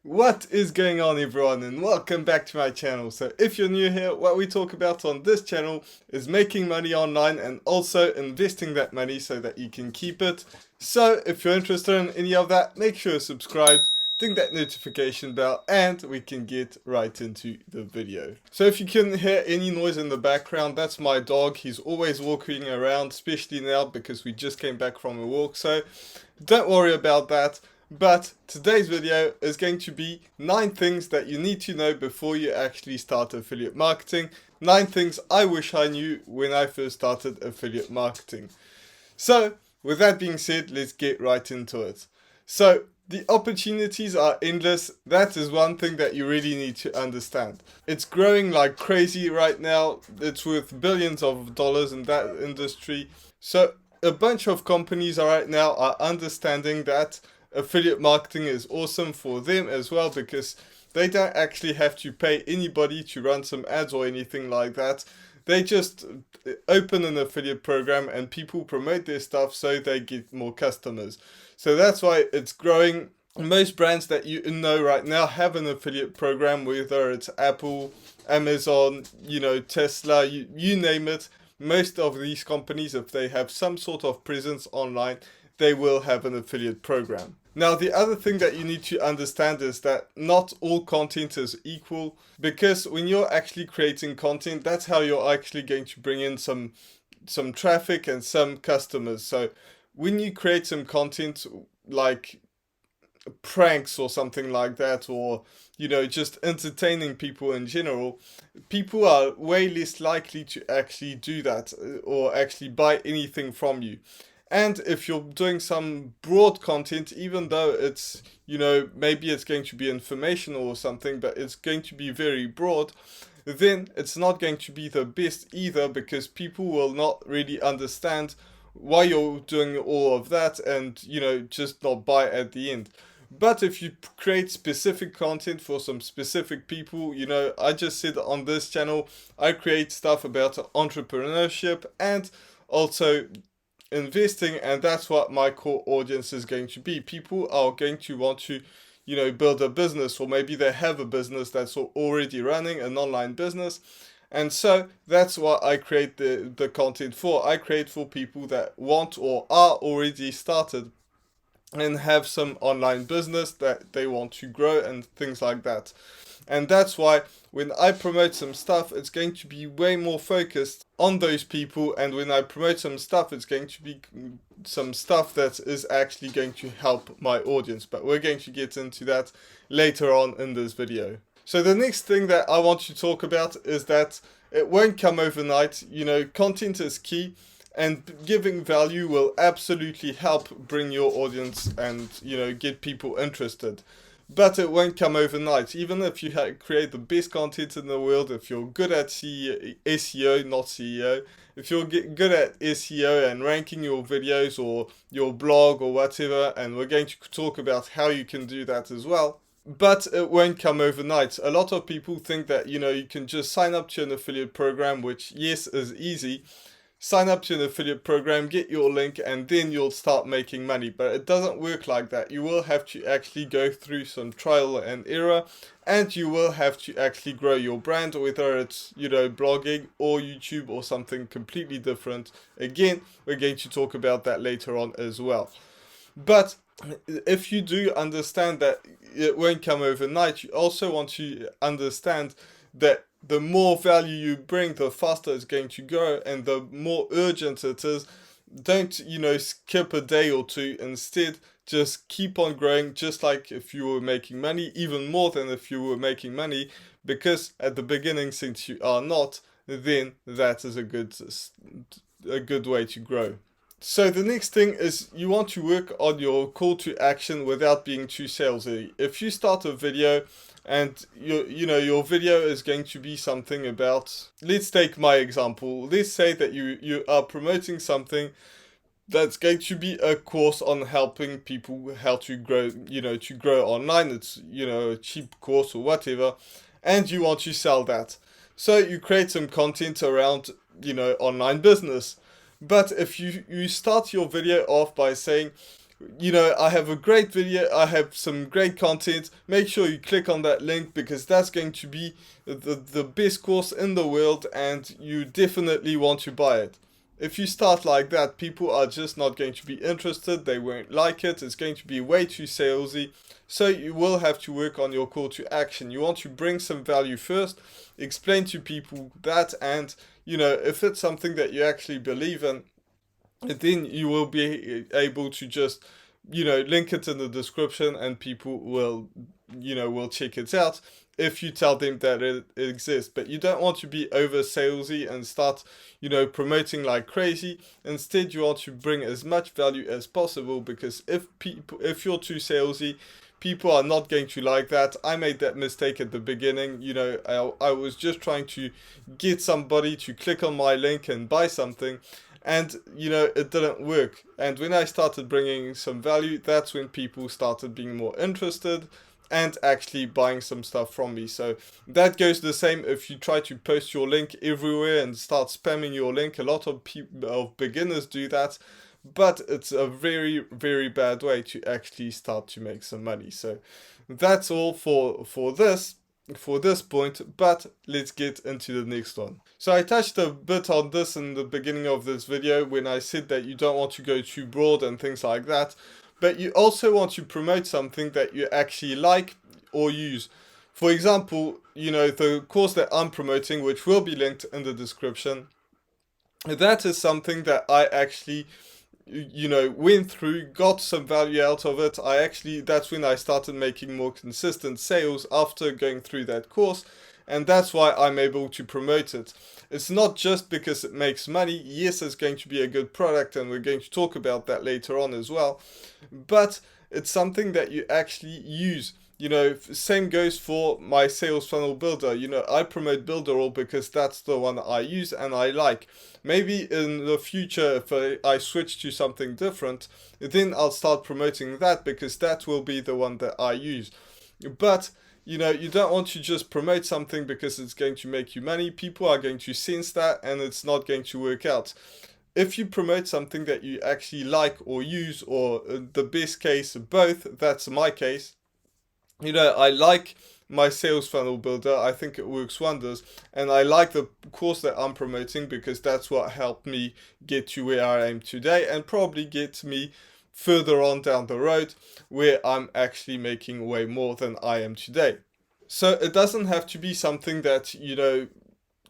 What is going on, everyone, and welcome back to my channel. So if you're new here, what we talk about on this channel is making money online and also investing that money so that you can keep it. So if you're interested in any of that, make sure you're subscribed, ding that notification bell, and we can get right into the video. So if you can hear any noise in the background, that's my dog. He's always walking around, especially now because we just came back from a walk, so don't worry about that. But today's video is going to be 9 things that you need to know before you actually start affiliate marketing. 9 things I wish I knew when I first started affiliate marketing. So with that being said, let's get right into it. So the opportunities are endless. That is one thing that you really need to understand. It's growing like crazy right now. It's worth billions of dollars in that industry. So a bunch of companies right now are understanding that affiliate marketing is awesome for them as well, because they don't actually have to pay anybody to run some ads or anything like that. They just open an affiliate program and people promote their stuff so they get more customers. So that's why it's growing. Most brands that you know right now have an affiliate program, whether it's Apple, Amazon, Tesla, you name it. Most of these companies, if they have some sort of presence online, they will have an affiliate program. Now, the other thing that you need to understand is that not all content is equal, because when you're actually creating content, that's how you're actually going to bring in some traffic and some customers. So when you create some content like pranks or something like that, or just entertaining people in general, people are way less likely to actually do that or actually buy anything from you. And if you're doing some broad content, even though it's, maybe it's going to be informational or something, but it's going to be very broad, then it's not going to be the best either, because people will not really understand why you're doing all of that and, just not buy at the end. But if you create specific content for some specific people, I just said on this channel, I create stuff about entrepreneurship and also investing, and that's what my core audience is going to be. People are going to want to build a business, or maybe they have a business that's already running, an online business, and so that's what I create the content for. I create for people that want or are already started and have some online business that they want to grow and things like that. And that's why when I promote some stuff, it's going to be way more focused on those people. And when I promote some stuff, it's going to be some stuff that is actually going to help my audience. But we're going to get into that later on in this video. So the next thing that I want to talk about is that it won't come overnight. Content is key. And giving value will absolutely help bring your audience and, get people interested. But it won't come overnight. Even if you create the best content in the world, if you're good at SEO, not CEO, if you're good at SEO and ranking your videos or your blog or whatever, and we're going to talk about how you can do that as well, but it won't come overnight. A lot of people think that, you can just sign up to an affiliate program, which, yes, is easy. Sign up to an affiliate program, get your link, and then you'll start making money. But it doesn't work like that. You will have to actually go through some trial and error, and you will have to actually grow your brand, whether it's, blogging or YouTube or something completely different. Again, we're going to talk about that later on as well. But if you do understand that it won't come overnight, you also want to understand that the more value you bring, the faster it's going to grow, and the more urgent it is. Don't, skip a day or two. Instead, just keep on growing, just like if you were making money, even more than if you were making money, because at the beginning, since you are not, then that is a good way to grow. So the next thing is you want to work on your call to action without being too salesy. If you start a video and your video is going to be something about, let's take my example. Let's say that you are promoting something that's going to be a course on helping people how to grow, to grow online. It's, a cheap course or whatever, and you want to sell that. So you create some content around, online business. But if you start your video off by saying, you know, I have a great video, I have some great content. Make sure you click on that link, because that's going to be the best course in the world, and you definitely want to buy it. If you start like that, people are just not going to be interested, they won't like it, it's going to be way too salesy. So you will have to work on your call to action. You want to bring some value first, explain to people that, and you know, if it's something that you actually believe in, then you will be able to just, you know, link it in the description, and people will, you know, will check it out if you tell them that it exists. But you don't want to be over salesy and start, you know, promoting like crazy. Instead, you want to bring as much value as possible, because if you're too salesy, people are not going to like that. I made that mistake at the beginning. You know, I was just trying to get somebody to click on my link and buy something, and you know, it didn't work. And when I started bringing some value, that's when people started being more interested and actually buying some stuff from me. So that goes the same if you try to post your link everywhere and start spamming your link. A lot of beginners do that, but it's a very, very bad way to actually start to make some money. So that's all for this point, but let's get into the next one. So I touched a bit on this in the beginning of this video when I said that you don't want to go too broad and things like that, but you also want to promote something that you actually like or use. For example, you know, the course that I'm promoting, which will be linked in the description, that is something that I actually, you know, went through, got some value out of it. That's when I started making more consistent sales after going through that course, and that's why I'm able to promote it. It's not just because it makes money. Yes, it's going to be a good product, and we're going to talk about that later on as well, but it's something that you actually use. You know, same goes for my sales funnel builder. You know, I promote Builderall because that's the one I use and I like. Maybe in the future, if I switch to something different, then I'll start promoting that, because that will be the one that I use. But you know, you don't want to just promote something because it's going to make you money. People are going to sense that, and it's not going to work out. If you promote something that you actually like or use, or the best case, both, that's my case. You know, I like my sales funnel builder. I think it works wonders, and I like the course that I'm promoting because that's what helped me get to where I am today, and probably get me further on down the road where I'm actually making way more than I am today. So it doesn't have to be something that, you know,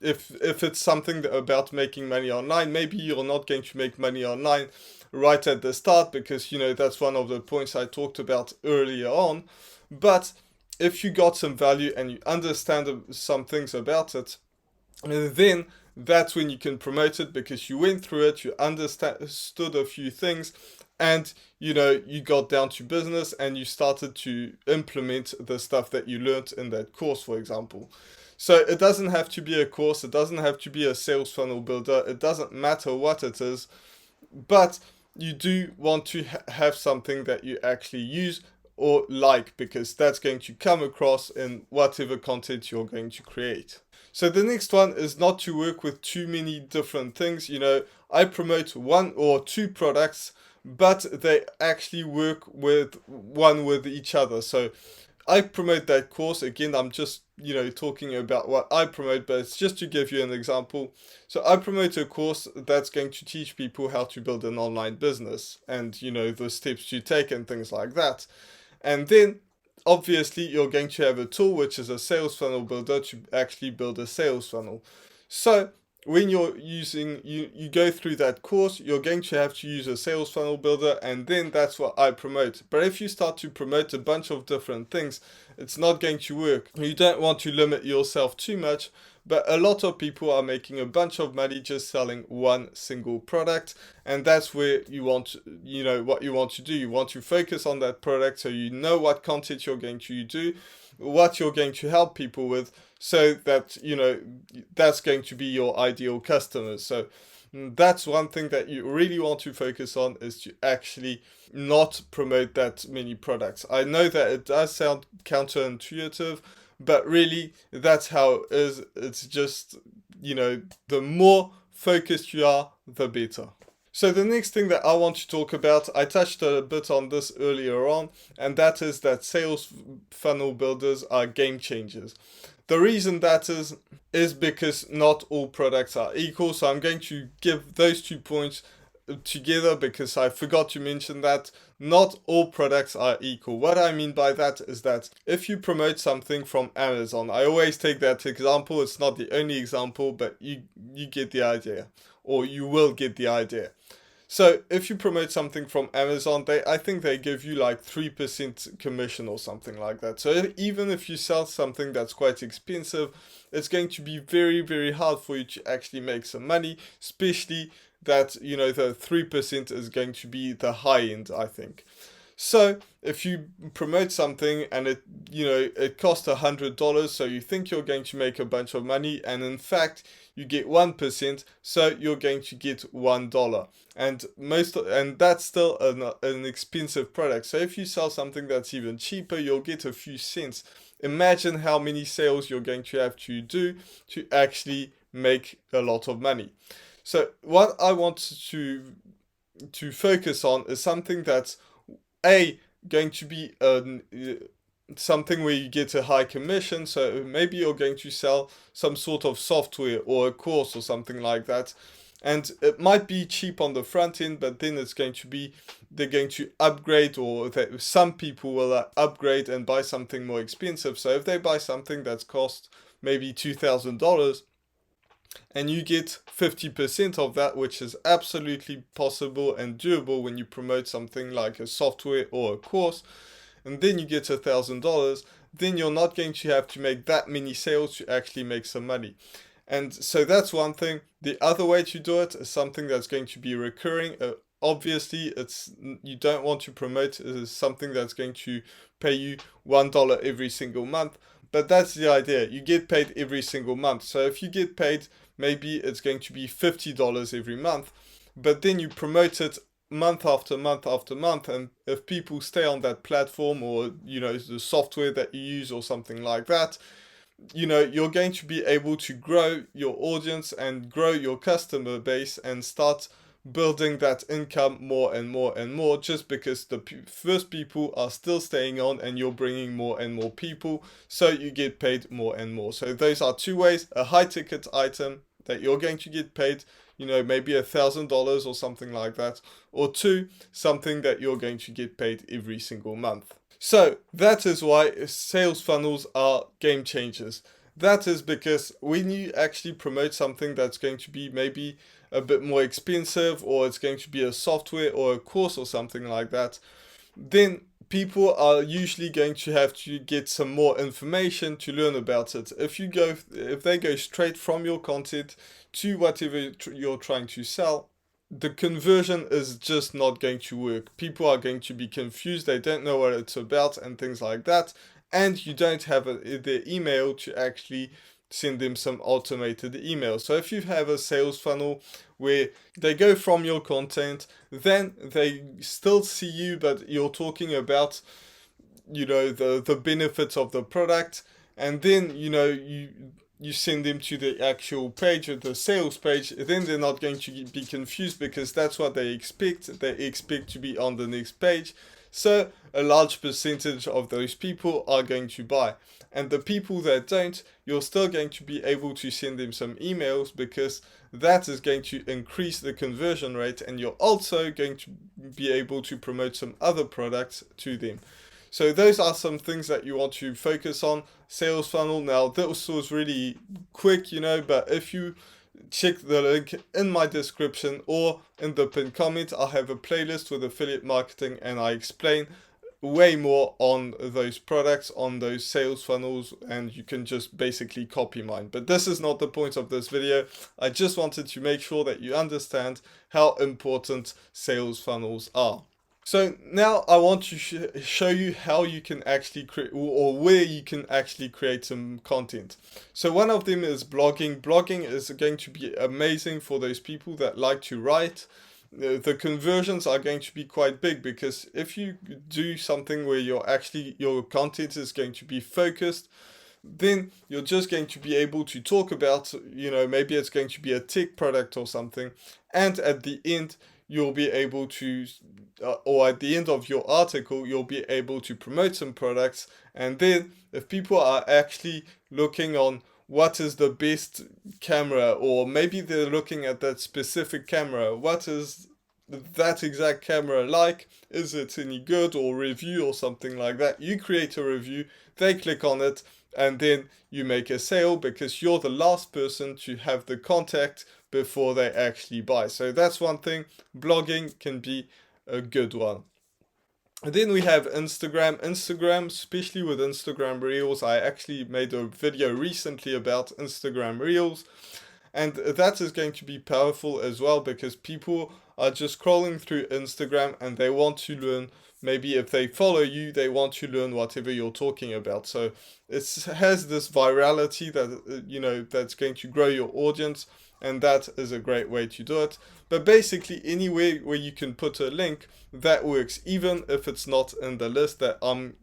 if it's something about making money online, maybe you're not going to make money online right at the start, because, you know, that's one of the points I talked about earlier on. But if you got some value and you understand some things about it, then that's when you can promote it, because you went through it, you understood a few things, and you know, you got down to business and you started to implement the stuff that you learned in that course, for example. So it doesn't have to be a course, it doesn't have to be a sales funnel builder, it doesn't matter what it is, but you do want to have something that you actually use or like, because that's going to come across in whatever content you're going to create. So the next one is not to work with too many different things. You know, I promote one or two products, but they actually work with each other. So I promote that course. Again, I'm just, you know, talking about what I promote, but it's just to give you an example. So I promote a course that's going to teach people how to build an online business, and, you know, the steps to take and things like that. And then obviously you're going to have a tool, which is a sales funnel builder, to actually build a sales funnel. So when you're using, you go through that course, you're going to have to use a sales funnel builder, and then that's what I promote. But if you start to promote a bunch of different things, it's not going to work. You don't want to limit yourself too much, but a lot of people are making a bunch of money just selling one single product, and that's where you want, you know, what you want to do. You want to focus on that product, so you know what content you're going to do, what you're going to help people with, so that, you know, that's going to be your ideal customers. So that's one thing that you really want to focus on, is to actually not promote that many products. I know that it does sound counterintuitive, but really that's how it is. It's just, you know, the more focused you are, the better. So the next thing that I want to talk about, I touched a bit on this earlier on, and that is that sales funnel builders are game changers. The reason that is because not all products are equal. So I'm going to give those 2 points together because I forgot to mention that not all products are equal. What I mean by that is that if you promote something from Amazon, I always take that example. It's not the only example, but you get the idea, or you will get the idea. So if you promote something from Amazon, I think they give you like 3% commission or something like that. So even if you sell something that's quite expensive, it's going to be very, very hard for you to actually make some money, especially that, the 3% is going to be the high end, I think. So if you promote something and it costs $100, so you think you're going to make a bunch of money, and in fact you get 1%, so you're going to get $1, and that's still an expensive product. So if you sell something that's even cheaper, you'll get a few cents. Imagine how many sales you're going to have to do to actually make a lot of money. So what I want to focus on is something that's going to be something where you get a high commission. So maybe you're going to sell some sort of software or a course or something like that, and it might be cheap on the front end, but then they're going to upgrade, or some people will upgrade and buy something more expensive. So if they buy something that's cost maybe $2,000, and you get 50% of that, which is absolutely possible and doable when you promote something like a software or a course, and then you get $1,000, then you're not going to have to make that many sales to actually make some money. And so that's one thing. The other way to do it is something that's going to be recurring. Obviously, you don't want to promote something that's going to pay you $1 every single month, but that's the idea. You get paid every single month. So if you get paid, maybe it's going to be $50 every month, but then you promote it month after month after month, and if people stay on that platform, or the software that you use or something like that, you're going to be able to grow your audience and grow your customer base and start building that income more and more and more, just because the first people are still staying on and you're bringing more and more people, so you get paid more and more. So those are two ways: a high ticket item that you're going to get paid, maybe $1,000 or something like that, or two, something that you're going to get paid every single month. So that is why sales funnels are game changers. That is because when you actually promote something that's going to be maybe a bit more expensive, or it's going to be a software or a course or something like that, then people are usually going to have to get some more information to learn about it. If they go straight from your content to whatever you're trying to sell, the conversion is just not going to work. People are going to be confused. They don't know what it's about and things like that. And you don't have their email to actually send them some automated emails. So if you have a sales funnel where they go from your content, then they still see you, but you're talking about, the benefits of the product, and then, you send them to the actual page, or the sales page, then they're not going to be confused, because that's what they expect. They expect to be on the next page. So a large percentage of those people are going to buy. And the people that don't, you're still going to be able to send them some emails, because that is going to increase the conversion rate, and you're also going to be able to promote some other products to them. So those are some things that you want to focus on. Sales funnel. Now, this was really quick, but if you check the link in my description or in the pinned comment, I have a playlist with affiliate marketing, and I explain way more on those products, on those sales funnels, and you can just basically copy mine. But this is not the point of this video. I just wanted to make sure that you understand how important sales funnels are. So now I want to show you how you can actually create, or where you can actually create some content. So one of them is blogging. Blogging is going to be amazing for those people that like to write. The conversions are going to be quite big, because if you do something where your content is going to be focused, then you're just going to be able to talk about, maybe it's going to be a tech product or something, and at the end you'll be able to, or at the end of your article, you'll be able to promote some products. And then if people are actually looking on what is the best camera, or maybe they're looking at that specific camera, what is that exact camera like, is it any good, or review or something like that, you create a review, they click on it, and then you make a sale because you're the last person to have the contact before they actually buy. So that's one thing. Blogging can be a good one. And then we have Instagram. Instagram, especially with Instagram Reels, I actually made a video recently about Instagram Reels. And that is going to be powerful as well because people are just scrolling through Instagram and they want to learn. Maybe if they follow you, they want to learn whatever you're talking about. So it has this virality that, that's going to grow your audience. And that is a great way to do it. But basically, anywhere where you can put a link, that works, even if it's not in the list that I'm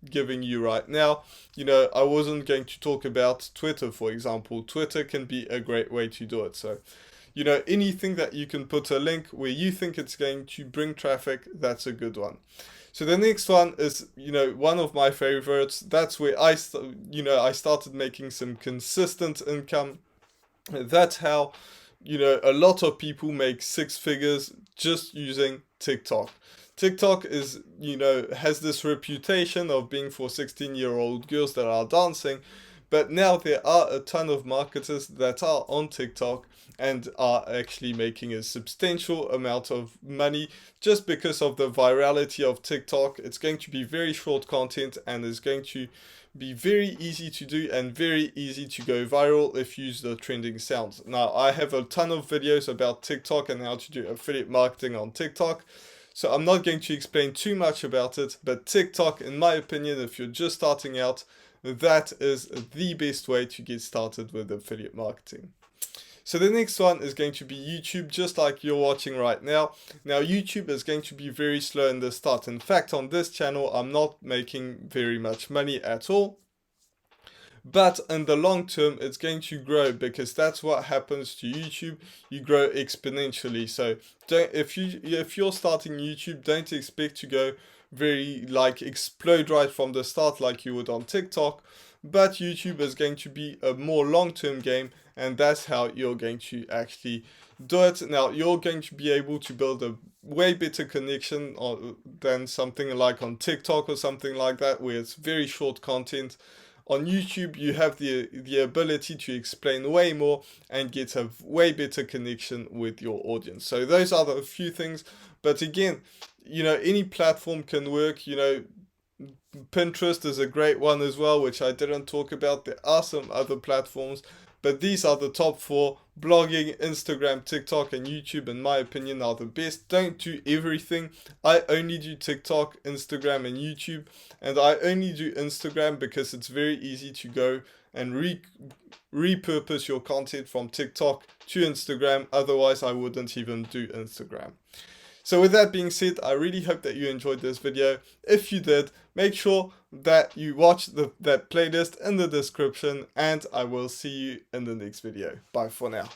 giving you right now. I wasn't going to talk about Twitter, for example. Twitter can be a great way to do it. So, anything that you can put a link where you think it's going to bring traffic, that's a good one. So the next one is, one of my favorites. That's where I started making some consistent income. That's how, a lot of people make six figures just using TikTok. TikTok is, has this reputation of being for 16-year-old girls that are dancing, but now there are a ton of marketers that are on TikTok and are actually making a substantial amount of money just because of the virality of TikTok. It's going to be very short content and is going to be very easy to do and very easy to go viral if you use the trending sounds. Now, I have a ton of videos about TikTok and how to do affiliate marketing on TikTok. So I'm not going to explain too much about it, but TikTok, in my opinion, if you're just starting out, that is the best way to get started with affiliate marketing. So the next one is going to be YouTube, just like you're watching right now. Now, YouTube is going to be very slow in the start. In fact, on this channel, I'm not making very much money at all. But in the long term, it's going to grow because that's what happens to YouTube. You grow exponentially. So if you're starting YouTube, don't expect to go very explode right from the start like you would on TikTok. But YouTube is going to be a more long-term game, and that's how you're going to actually do it. Now, you're going to be able to build a way better connection than something like on TikTok or something like that, where it's very short content. On YouTube, you have the ability to explain way more and get a way better connection with your audience. So those are the few things. But again, any platform can work. Pinterest is a great one as well, which I didn't talk about. There are some other platforms, but these are the top four. Blogging, Instagram, TikTok, and YouTube, in my opinion, are the best. Don't do everything. I only do TikTok, Instagram, and YouTube. And I only do Instagram because it's very easy to go and repurpose your content from TikTok to Instagram. Otherwise, I wouldn't even do Instagram. So with that being said, I really hope that you enjoyed this video. If you did, make sure that you watch that playlist in the description, and I will see you in the next video. Bye for now.